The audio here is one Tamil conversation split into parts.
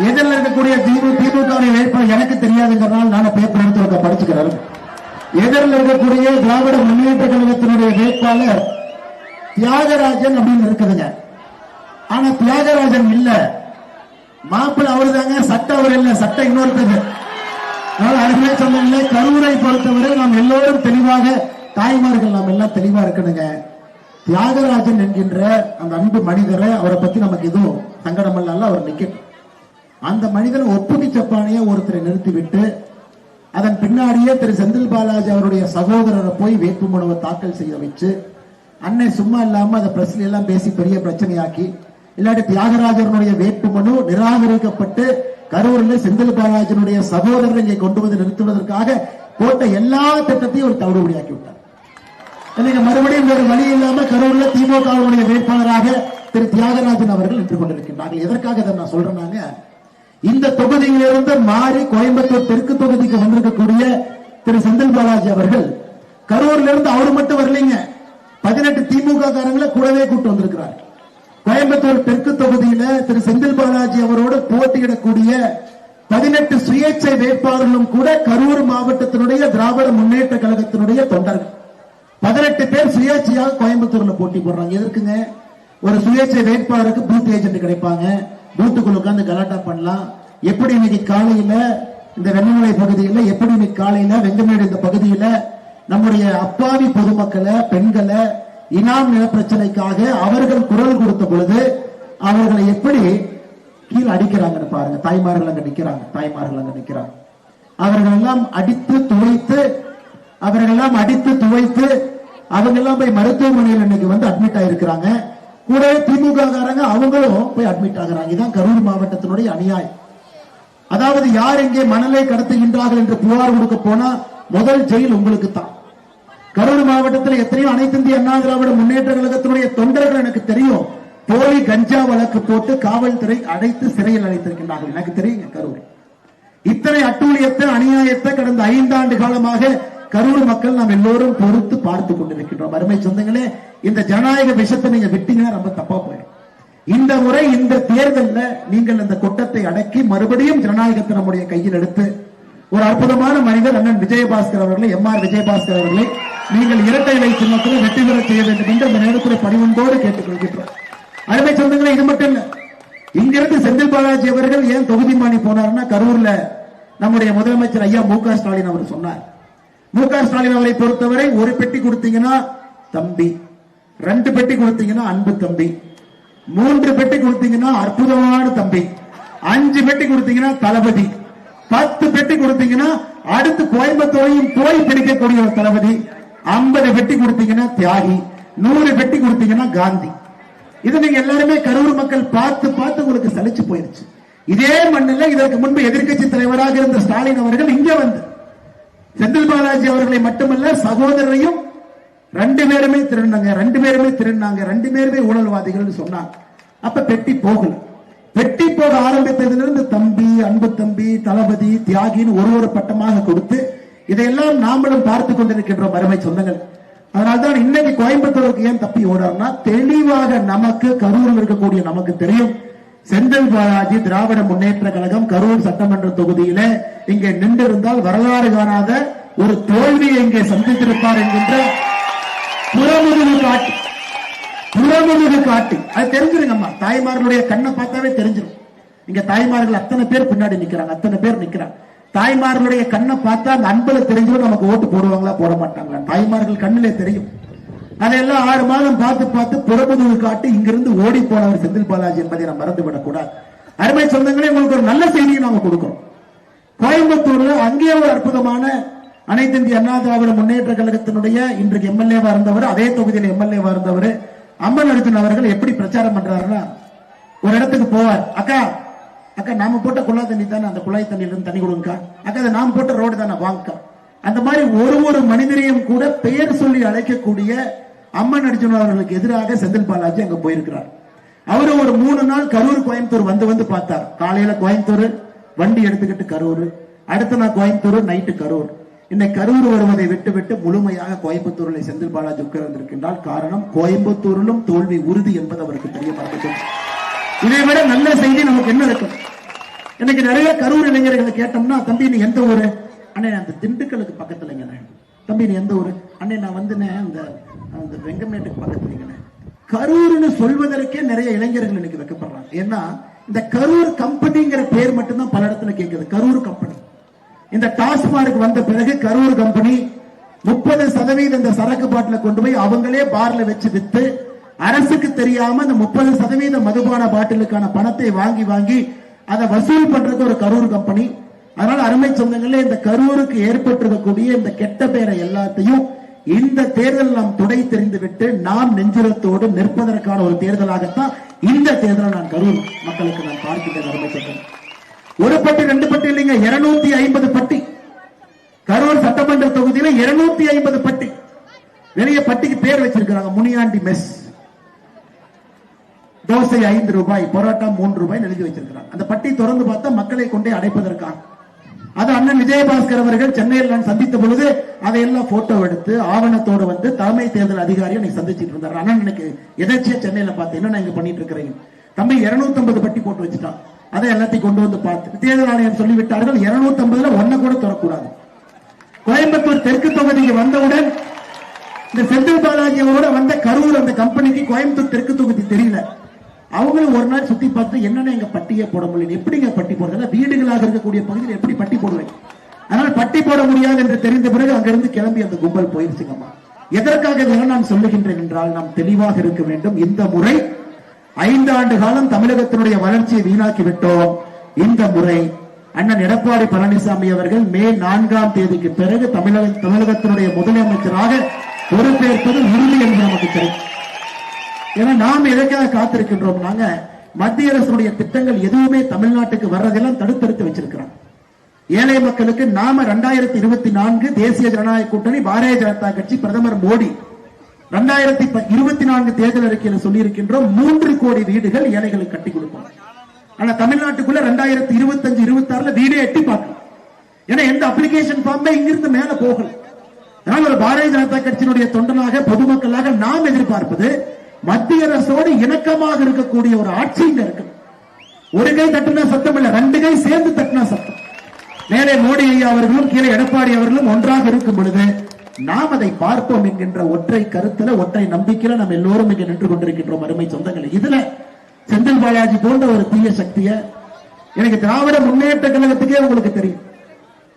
எதிரில் இருக்கக்கூடிய திமுக வேட்பாளர் எனக்கு தெரியாதுங்கிறனால நான் பேப்பர் எடுத்து படிச்சுக்கிறேன். எதிரில் இருக்கக்கூடிய திராவிட முன்னேற்ற கழகத்தினுடைய வேட்பாளர் தியாகராஜன் அப்படின்னு இருக்குதுங்க. ஆனா தியாகராஜன் இல்ல, மாப்பிள்ள அவரு தாங்க, சட்டம் அவர் இல்ல, சட்டம் இன்னொருத்தது. அருமை சொன்ன கரூரை பொறுத்தவரை நாம் எல்லோரும் தெளிவாக, தாய்மார்கள் நாம் எல்லாம் தெளிவா இருக்கணுங்க. தியாகராஜன் என்கின்ற அந்த அன்பு மனிதரை, அவரை பத்தி நமக்கு எதுவும் சங்கடம் இல்ல, அவர் நிக்கட்டும். அந்த மனிதனை ஒப்புகை சப்பானிய ஒருத்தரை நிறுத்திவிட்டு அதன் பின்னாடியே திரு செந்தில் பாலாஜி அவருடைய சகோதரரை போய் வேட்புமனுவை தாக்கல் செய்ய வச்சு அன்னை சும்மா இல்லாம அதை பிரஸ்ல எல்லாம் பேசி பெரிய பிரச்சனையாக்கி, இல்லாட்டி தியாகராஜனுடைய வேட்புமனு நிராகரிக்கப்பட்டு கரூரில் செந்தில் பாலாஜினுடைய சகோதரரை இங்கே கொண்டு வந்து நிறுத்துவதற்காக போட்ட எல்லா திட்டத்தையும் ஒரு தவறுபடியாக்கி விட்டார். இன்னைக்கு மறுபடியும் வேறு வழி இல்லாம கரூர்ல திமுகவுடைய வேட்பாளராக திரு தியாகராஜன் அவர்கள் நின்று கொண்டிருக்கின்றார்கள். எதற்காக இதை நான் சொல்றேன்னாங்க, இந்த தொகுதியிலிருந்து மாறி கோயம்புத்தூர் தெற்கு தொகுதிக்கு வந்திருக்கக்கூடிய திரு செந்தில் பாலாஜி அவர்கள் கரூர்ல இருந்து அவரு மட்டும் வரலீங்க, 18 திமுக காரங்களை கூடவே கூட்டு வந்திருக்கிறார். கோயம்புத்தூர் தெற்கு தொகுதியில திரு செந்தில் பாலாஜி அவரோடு போட்டியிடக்கூடிய 18 சுயேட்சை வேட்பாளர்களும் கூட கரூர் மாவட்டத்தினுடைய திராவிட முன்னேற்ற கழகத்தினுடைய தொண்டர்கள். 18 பேர் சுயேட்சையாக கோயம்புத்தூர்ல போட்டி போடுறாங்க. எதற்குங்க? ஒரு சுயேட்சை வேட்பாளருக்கு பூத் ஏஜென்ட் கிடைப்பாங்க, பூத்துக்குள்ள உட்கார்ந்து கலாட்டா பண்ணலாம். எப்படி இன்னைக்கு காலையில இந்த வெண்ணமலை பகுதியில், எப்படி இன்னைக்கு காலையில வெங்கமேடு இந்த பகுதியில நம்முடைய அப்பாவி பொதுமக்களை, பெண்களை இனாம் நில பிரச்சனைக்காக அவர்கள் குரல் கொடுத்த பொழுது அவர்களை எப்படி கீழே அடிக்கிறாங்கன்னு பாருங்க. தாய்மார்கள் அங்க நிக்கிறாங்க, தாய்மார்கள் அங்க நிக்கிறாங்க. அவர்கள் எல்லாம் அடித்து துவைத்து, அவங்க எல்லாம் போய் மருத்துவமனையில் இன்னைக்கு வந்து அட்மிட் ஆயிருக்கிறாங்க. கூட திமுக காரங்க அவங்களும் போய் அட்மிட் ஆகிறாங்க. இதுதான் கரூர் மாவட்டத்தினுடைய அநியாயம். அதாவது யார் இங்கே மணலை கடத்துகின்றார்கள் என்று புகார் கொடுக்க போனா முதல் ஜெயில் உங்களுக்கு தான். கரூர் மாவட்டத்தில் எத்தனையோ அனைத்து இந்திய அண்ணா திராவிட முன்னேற்ற கழகத்தினுடைய தொண்டர்கள் எனக்கு தெரியும் போலி கஞ்சா வழக்கு போட்டு காவல்துறை அடைத்து சிறையில் அடைத்திருக்கின்றார்கள். எனக்கு தெரியுங்க. கரூர் இத்தனை அட்டூழியத்தை, அநியாயத்தை கடந்த 5 ஆண்டு காலமாக கரூர் மக்கள் நாம் எல்லோரும் பொறுத்து பார்த்து கொண்டிருக்கின்றோம். அருமை சொந்தங்களே, இந்த ஜனநாயக விஷயத்தை நீங்க விட்டீங்கன்னா ரொம்ப தப்பா போயிடும். இந்த முறை இந்த தேர்தலில் நீங்கள் இந்த கொட்டத்தை அடக்கி மறுபடியும் ஜனநாயகத்தை நம்முடைய கையில் எடுத்து ஒரு அற்புதமான மனிதர் அண்ணன் விஜயபாஸ்கர் அவர்களை, எம்ஆர் விஜயபாஸ்கர் அவர்களை நீங்கள் இரட்டை இலை சின்னத்தில் வெற்றி பெற செய்ய வேண்டும் என்று அந்த நேரத்தில் பணிவன்போடு கேட்டுக்கொள்கின்றோம். அருமை சொந்தங்களே, இது மட்டும் இல்ல, இங்கிருந்து செந்தில் பாலாஜி அவர்கள் ஏன் தொகுதி மாறி போனார்னா, கரூர்ல நம்முடைய முதலமைச்சர் ஐயா மு க ஸ்டாலின் அவர் சொன்னார். மு க ஸ்டாலின் அவரை பொறுத்தவரை ஒரு பெட்டி கொடுத்தீங்கன்னா தம்பி, 2 பெட்டி கொடுத்தீங்கன்னா அன்பு தம்பி, 3 பெட்டி கொடுத்தீங்கன்னா அற்புதமான தம்பி, 5 பெட்டி கொடுத்தீங்கன்னா தளபதி, 10 பெட்டி கொடுத்தீங்கன்னா அடுத்து கோயம்புத்தூரையும் போய் பிடிக்கக்கூடிய ஒரு தளபதி, 50 பெட்டி கொடுத்தீங்கன்னா தியாகி, 100 பெட்டி கொடுத்தீங்கன்னா காந்தி. இது நீங்க எல்லாருமே கரூர் மக்கள் பார்த்து பார்த்து உங்களுக்கு சலிச்சு போயிருச்சு. இதே மண்ணில் இதற்கு முன்பு எதிர்க்கட்சி தலைவராக இருந்த ஸ்டாலின் அவர்கள் இங்க வந்து செந்தில் பாலாஜி அவர்களை மட்டுமல்ல சகோதரரையும் 2 பேருமே திருடினாங்க, 2 பேருமே ஊழல்வாதிகள் சொன்னாங்க. அப்ப பெட்டி போகல. பெட்டி போக ஆரம்பித்ததிலிருந்து தம்பி, அன்பு தம்பி, தளபதி, தியாகின்னு ஒரு பட்டமாக கொடுத்து இதையெல்லாம் நாமளும் பார்த்து கொண்டிருக்கின்றோம். அருமை சொந்தங்கள், அதனால்தான் இன்னைக்கு கோயம்புத்தூருக்கு ஏன் தப்பி ஓடுறாருன்னா, தெளிவாக நமக்கு கரூரில் இருக்கக்கூடிய நமக்கு தெரியும், செந்தில் பாலாஜி திராவிட முன்னேற்ற கழகம் கரூர் சட்டமன்ற தொகுதியில இங்கே நின்றிருந்தால் வரலாறு காணாத ஒரு தோல்வியை இங்கே சந்தித்திருப்பார் என்கின்ற புறமுதுகு காட்டி அது தெரிஞ்சிருங்கம்மா. தாய்மார்களுடைய கண்ணை பார்த்தாவே தெரிஞ்சிடும். இங்க தாய்மார்கள் அத்தனை பேர் பின்னாடி நிக்கிறாங்க. தாய்மார்களுடைய கண்ணை பார்த்தா அந்த அன்புல தெரிஞ்சிடும் நமக்கு ஓட்டு போடுவாங்களா போட மாட்டாங்களா. தாய்மார்கள் கண்ணிலே தெரியும். அதையெல்லாம் 6 மாதம் பார்த்து புறமுதுகு காட்டி இங்கிருந்து ஓடி போனவர் செந்தில் பாலாஜி என்பதை நாம் மறந்துவிடக் கூடாது. அருமை சொந்தங்களே, உங்களுக்கு ஒரு நல்ல செய்தியை நாம கொடுக்கிறோம். கோயம்புத்தூர்ல அங்கே ஒரு அற்புதமான அனைத்து இந்திய அண்ணா திராவிட முன்னேற்ற கழகத்தினுடைய இன்றைக்கு எம்எல்ஏவா இருந்தவர், அதே தொகுதியில் எம்எல்ஏவா இருந்தவர் அம்மன் அர்ஜுன் அவர்கள் எப்படி பிரச்சாரம் பண்றாருன்னா, ஒரு இடத்துக்கு போவார். அக்கா நாம போட்ட குழாய் தண்ணி தானே, அந்த குழாய் தண்ணியில இருந்து தண்ணி கொடுங்கக்கா. அக்கா அதை நாம போட்ட ரோடு தானே, வாங்கக்கா. அந்த மாதிரி ஒரு மனிதரையும் கூட பெயர் சொல்லி அழைக்கக்கூடிய அம்மன் அர்ஜுன் அவர்களுக்கு எதிராக செந்தில் பாலாஜி அங்க போயிருக்கிறார். அவரு ஒரு 3 நாள் கரூர் கோயம்புத்தூர் வந்து பார்த்தார். காலையில கோயம்புத்தூர் வண்டி எடுத்துக்கிட்டு கரூர், அடுத்த நாள் கோயம்புத்தூர், நைட்டு கரூர். இன்னைக்கு கரூர் வருவதை விட்டு முழுமையாக கோயம்புத்தூரில் செந்தில் பாலாஜி உட்கார்ந்திருக்கின்றால் காரணம் கோயம்புத்தூரிலும் தோல்வி உறுதி என்பது அவருக்கு தெரிய மாட்டேங்குது. இதை விட நல்ல செய்தி நமக்கு என்ன இருக்கும்? இன்னைக்கு நிறைய கரூர் இளைஞர்களை கேட்டோம்னா, தம்பி நீ எந்த ஊரு? அண்ணே அந்த திண்டுக்கலுக்கு பக்கத்துலங்க. தம்பி நீ எந்த ஊரு? அண்ணே நான் வந்துனே அந்த வெங்கமேட்டுக்கு பக்கத்துலங்க. கரூர்னு சொல்வதற்கே நிறைய இளைஞர்கள் இன்னைக்கு வைக்கப்படுறாங்க. ஏன்னா இந்த கரூர் கம்பெனிங்கிற பேர் மட்டும்தான் பல இடத்துல கேட்குது. கரூர் கம்பெனி இந்த டாஸ்மார்க் வந்த பிறகு கரூர் கம்பெனி 30% இந்த சரக்கு பாட்டில கொண்டு போய் அவங்களே பார்ல வச்சு வித்து, அரசுக்கு தெரியாம இந்த 30% மதுபான பாட்டிலுக்கான பணத்தை வாங்கி வாங்கி அதை வசூல் பண்றது ஒரு கரூர் கம்பெனி. அதனால அருமை சொந்தங்களே, இந்த கரூருக்கு ஏற்பட்டிருக்கக்கூடிய இந்த கெட்ட பேரை எல்லாத்தையும் இந்த தேர்தல் நாம் துடை தெரிந்து விட்டு நாம் நெஞ்சுரத்தோடு நிற்பதற்கான ஒரு தேர்தலாகத்தான் இந்த தேர்தலை நான் கரூர் மக்களுக்கு நான் பார்க்கின்றேன். அருமை சொந்தங்கள், ஒரு பட்டி 2 பட்டி இல்லைங்க, 250 பட்டி. கரூர் சட்டமன்ற தொகுதியில 250 பட்டி. வெளிய பட்டிக்கு பேர் வச்சிருக்கிறாங்க, முனியாண்டி மெஸ். தோசை 5 ரூபாய், பரோட்டா 3 ரூபாய் எழுதி வச்சிருக்கிறாங்க. அந்த பட்டி திறந்து பார்த்தா மக்களை கொண்டே அடைப்பதற்காக. அது அண்ணன் விஜயபாஸ்கர் அவர்கள் சென்னையில் நான் சந்தித்த பொழுது அதையெல்லாம் போட்டோ எடுத்து ஆவணத்தோடு வந்து தலைமை தேர்தல் அதிகாரியை சந்திச்சிட்டு இருந்தார். அண்ணன் எனக்கு எதாச்சியா சென்னையில பார்த்து என்ன இங்க பண்ணிட்டு இருக்கிறீங்க தம்பி, 250 பட்டி போட்டு வச்சுட்டான். அதை எல்லாத்தையும் கொண்டு வந்து பார்த்து தேர்தல் ஆணையம் சொல்லிவிட்டார்கள், 250ல ஒன்ன கூட தரக்கூடாது. கோயம்புத்தூர் தெற்கு தொகுதிக்கு வந்தவுடன் இந்த செந்தில் பாலாஜி அவரோட வந்த கரூர் அந்த கம்பெனிக்கு கோயம்புத்தூர் தெற்கு தொகுதி தெரியல. அவங்களும் ஒரு நாள் சுத்தி பார்த்து என்னன்னு எங்க பட்டியை போட முடியல, எப்படிங்க பட்டி போடுறது, வீடுகளாக இருக்கக்கூடிய பகுதியில் எப்படி பட்டி போடுவேன், அதனால் பட்டி போட முடியாது என்று தெரிந்த பிறகு அங்கிருந்து கிளம்பி அந்த கும்பல் போயிருச்சுங்கம்மா. எதற்காக நான் சொல்லுகின்றேன் என்றால், நாம் தெளிவாக இருக்க வேண்டும். இந்த முறை 5 ஆண்டு காலம் தமிழகத்தினுடைய வளர்ச்சியை வீணாக்கி விட்டோம். இந்த முறை அண்ணன் எடப்பாடி பழனிசாமி அவர்கள் மே 4ஆம் தேதிக்கு பிறகு தமிழகத்தினுடைய முதலமைச்சராக பொறுப்பேற்பது உறுதி என்று நமக்கு தெரியும். ஏன்னா நாம் எதற்காக காத்திருக்கின்றோம், நாங்க மத்திய அரசுடைய திட்டங்கள் எதுவுமே தமிழ்நாட்டுக்கு வர்றதெல்லாம் தடுத்து வச்சிருக்கிறோம். ஏழை மக்களுக்கு நாம 2024 தேசிய ஜனநாயக கூட்டணி பாரதிய ஜனதா கட்சி பிரதமர் மோடி 2024 தேர்தல் அறிக்கையில் சொல்லி இருக்கின்றோம் 3 கோடி வீடுகள் ஏழைகளுக்கு கட்டி கொடுப்போம். ஆனா தமிழ்நாட்டுக்குள்ள 2025-26 வீடே எட்டி பார்க்கணும். ஏன்னா எந்த அப்ளிகேஷன் ஃபார்மே இங்கிருந்து மேல போகல. அதனால ஒரு பாரதிய ஜனதா கட்சியினுடைய தொண்டனாக பொதுமக்களாக நாம் எதிர்பார்ப்பது மத்திய அரசோடு இணக்கமாக இருக்கக்கூடிய ஒரு ஆட்சி இங்க இருக்கு. ஒரு கை தட்டினா சத்தம் இல்ல, 2 கை சேர்ந்து தட்டினா சத்தம். மேலே மோடி ஐயா அவர்களும் கீழே எடப்பாடி அவர்களும் ஒன்றாக இருக்கும் பொழுது நாம் அதை பார்ப்போம் என்கின்ற ஒற்றை கருத்துல ஒற்றை நம்பிக்கையில நாம் எல்லோரும் இங்க நின்று கொண்டிருக்கின்றோம். அருமை சொந்தங்களை, இதுல செந்தில் பாலாஜி போன்ற ஒரு தீய சக்திய எனக்கு திராவிட முன்னேற்ற கழகத்துக்கே உங்களுக்கு தெரியும்.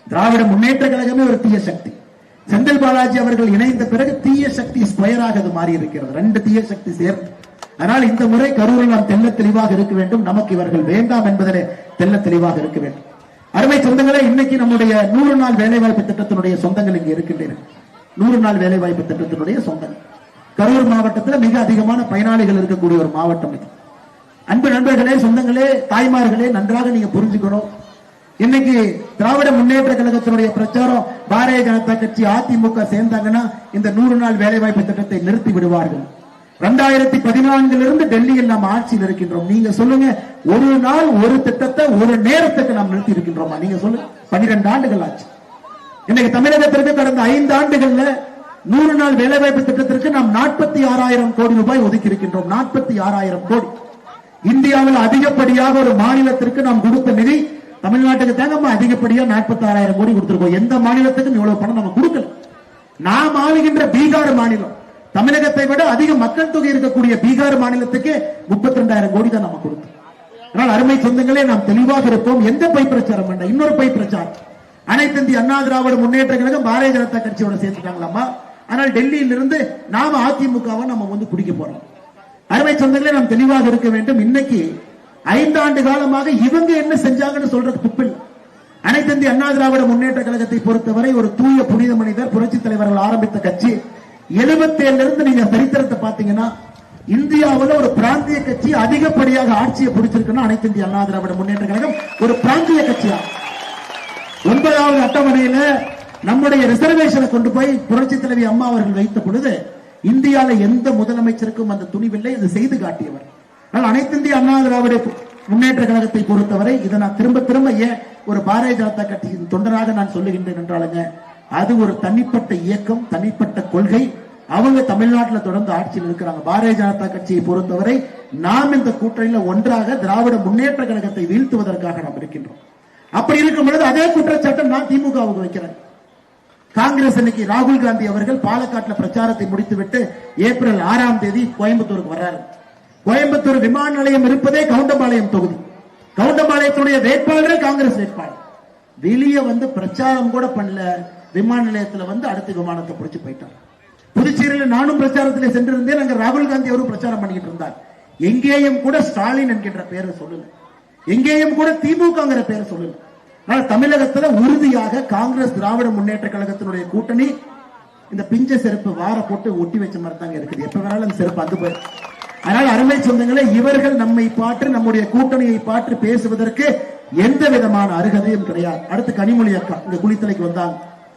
திராவிட முன்னேற்ற கழகமே ஒரு தீய சக்தி. செந்தில் பாலாஜி அவர்கள் இணைந்த பிறகு தீய சக்தி ஸ்கொயராக அது மாறி இருக்கிறது, 2 தீய சக்தி சேர்ந்து. அதனால் இந்த முறை கரூரில் நாம் தெல்ல தெளிவாக இருக்க வேண்டும். நமக்கு இவர்கள் வேண்டாம் என்பதிலே தெல்ல தெளிவாக இருக்க வேண்டும். அருமை சொந்தங்களே, இன்னைக்கு நம்முடைய 100 நாள் வேலைவாய்ப்பு திட்டத்தினுடைய சொந்தங்கள் இங்கே இருக்கின்றனர். 100 நாள் வேலைவாய்ப்பு திட்டத்தினுடைய சொந்தங்கள் கரூர் மாவட்டத்தில் மிக அதிகமான பயனாளிகள் இருக்கக்கூடிய ஒரு மாவட்டம் இது. அன்பு நண்பர்களே, சொந்தங்களே, தாய்மார்களே, நன்றாக நீங்க புரிஞ்சுக்கணும். இன்னைக்கு திராவிட முன்னேற்ற கழகத்தினுடைய பிரச்சாரம் பாரதிய ஜனதா கட்சி அதிமுக சேர்ந்தாங்கன்னா இந்த 100 நாள் வேலைவாய்ப்பு திட்டத்தை நிறுத்தி விடுவார்கள். 2014 டெல்லியில் நாம் ஆட்சியில் இருக்கின்றோம். நீங்க சொல்லுங்க, ஒரு நாள் ஒரு திட்டத்தை ஒரு நேரத்துக்கு நாம் நிறுத்தி இருக்கின்றோமா? நீங்க சொல்லுங்க. 12 ஆண்டுகள் ஆச்சு. இன்னைக்கு தமிழகத்திற்கு கடந்த 5 ஆண்டுகள்ல 100 நாள் வேலைவாய்ப்பு திட்டத்திற்கு நாம் 46,000 கோடி ரூபாய் ஒதுக்கி இருக்கின்றோம். 46,000 கோடி. இந்தியாவில் அதிகப்படியாக ஒரு மாநிலத்திற்கு நாம் கொடுத்த நிதி தமிழ்நாட்டுக்கு தாங்க அதிகப்படியா 46,000 கோடி கொடுத்திருக்கோம். எந்த மாநிலத்துக்கும் இவ்வளவு பணம் நம்ம கொடுக்கல. நாம் ஆளுகின்ற பீகார் மாநிலம் தமிழகத்தை விட அதிக மக்கள் தொகை இருக்கக்கூடிய பீகார் மாநிலத்துக்கு 32,000 கோடி தான் நம்ம கொடுத்தோம். அதனால் அருமை சொந்தங்களே, நாம் தெளிவாக இருப்போம். எந்த பை பிரச்சாரம் வேண்டாம். இன்னொரு பை பிரச்சாரம், அனைத்து இந்திய அண்ணா திராவிட முன்னேற்ற கழகம் பாரதிய ஜனதா கட்சியோட சேர்த்துட்டாங்களாமா, ஆனால் டெல்லியில் இருந்து நாம அதிமுகவை நம்ம வந்து குடிக்க போறோம். அருமை சொந்தங்களே, நாம் தெளிவாக இருக்க வேண்டும். இன்னைக்கு 5 ஆண்டு காலமாக இவங்க என்ன செஞ்சாங்கன்னு சொல்றது துப்பில். அனைத்து இந்திய அண்ணா திராவிட முன்னேற்ற கழகத்தை பொறுத்தவரை ஒரு தூய புனித மனிதர், புரட்சி தலைவர்கள் ஆரம்பித்த கட்சி. 77 இருந்து நீங்க சரித்திரத்தை பாத்தீங்கன்னா இந்தியாவில் ஒரு பிராந்திய கட்சி அதிகப்படியாக ஆட்சியை பிடிச்சிருக்குன்னா அனைத்து இந்திய அண்ணா திராவிட முன்னேற்ற கழகம் ஒரு பிராந்திய கட்சியா. 9வது அட்டவணையில நம்முடைய ரிசர்வேஷனை கொண்டு போய் புரட்சி தலைவி அம்மா அவர்கள் வைத்த பொழுது இந்தியாவில் எந்த முதலமைச்சருக்கும் அந்த துணிவில்லை. அது செய்து காட்டியவர். அனைத்து இந்திய அண்ணா திராவிட முன்னேற்ற கழகத்தை பொறுத்தவரை இதை நான் திரும்ப ஏன் ஒரு பாரதிய ஜனதா கட்சியின் தொண்டராக நான் சொல்லுகின்றேன் என்றாலுங்க, அது ஒரு தனிப்பட்ட இயக்கம், தனிப்பட்ட கொள்கை. அவங்க தமிழ்நாட்டில் தொடர்ந்து ஆட்சியில் இருக்கிறாங்க. பாரதிய ஜனதா கட்சியை பொறுத்தவரை நாம் இந்த கூட்டணியில் ஒன்றாக திராவிட முன்னேற்ற கழகத்தை வீழ்த்துவதற்காக நாம் இருக்கின்றோம். அப்படி இருக்கும் பொழுது அதே குற்றச்சாட்டம் நான் திமுகவுக்கு வைக்கிறேன். காங்கிரஸ் இன்னைக்கு ராகுல் காந்தி அவர்கள் பாலக்காட்டில் பிரச்சாரத்தை முடித்துவிட்டு ஏப்ரல் 6ஆம் தேதி கோயம்புத்தூருக்கு வர்றாரு. கோயம்புத்தூர் விமான நிலையம் இருப்பதே கவுண்டம்பாளையம் தொகுதி. கவுண்டம்பாளையத்துடைய வேட்பாளர் காங்கிரஸ் வேட்பாளர். வெளியே வந்து பிரச்சாரம் கூட பண்ணல. விமான நிலையத்தில் வந்து அடுத்த விமானத்தை பிடிச்சு போயிட்டார். புதுச்சேரியில் நானும் பிரச்சாரத்தில் சென்றிருந்தேன். அங்க ராகுல் காந்தி அவரும் பிரச்சாரம் பண்ணிட்டு இருந்தார். எங்கேயும் கூட ஸ்டாலின் என்கின்ற பெயரை சொல்லல. எங்கேயும் கூட திமுகங்கிற பெயரை சொல்லல. தமிழகத்தில் உறுதியாக காங்கிரஸ் திராவிட முன்னேற்ற கழகத்தினுடைய கூட்டணி இந்த பிஞ்ச செருப்பு வார போட்டு ஒட்டி வச்ச மாதிரி தாங்க இருக்குது. எப்ப வேணாலும் அந்த செருப்பு அங்கு போய். அதனால அருமை சொந்தங்களே, இவர்கள் நம்மை பாற்று நம்முடைய கூட்டணியை பாற்று பேசுவதற்கு எந்த விதமான அருகதையும் கிடையாது. அடுத்து கனிமொழி அக்கா இங்க குளித்தலைக்கு வந்தாங்க.